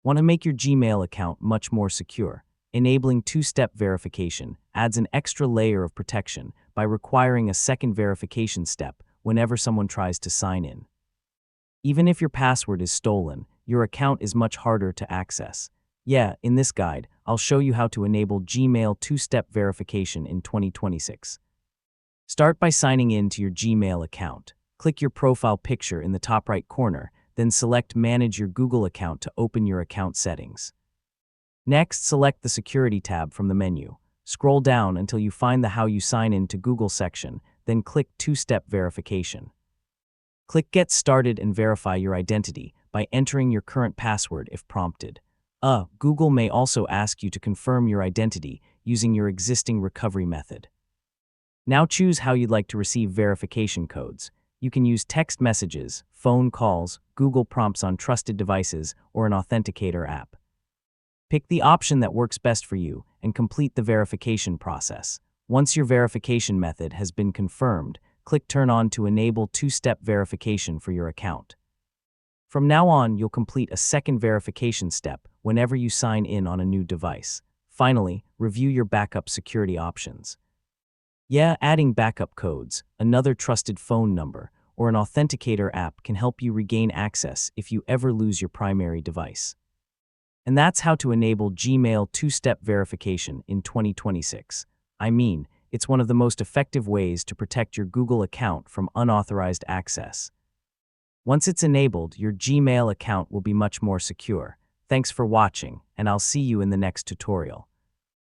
Want to make your Gmail account much more secure? Enabling two-step verification adds an extra layer of protection by requiring a second verification step whenever someone tries to sign in. Even if your password is stolen, your account is much harder to access. Yeah, in this guide, I'll show you how to enable Gmail two-step verification in 2026. Start by signing in to your Gmail account. Click your profile picture in the top right corner, then select Manage your Google account to open your account settings. Next, select the Security tab from the menu. Scroll down until you find the How You Sign In to Google section, then click Two-Step Verification. Click Get Started and verify your identity by entering your current password if prompted. Google may also ask you to confirm your identity using your existing recovery method. Now choose how you'd like to receive verification codes. You can use text messages, phone calls, Google prompts on trusted devices, or an Authenticator app. Pick the option that works best for you and complete the verification process. Once your verification method has been confirmed, click Turn On to enable two-step verification for your account. From now on, you'll complete a second verification step whenever you sign in on a new device. Finally, review your backup security options. Adding backup codes, another trusted phone number, or an Authenticator app can help you regain access if you ever lose your primary device. And that's how to enable Gmail two-step verification in 2026. It's one of the most effective ways to protect your Google account from unauthorized access. Once it's enabled, your Gmail account will be much more secure. Thanks for watching, and I'll see you in the next tutorial.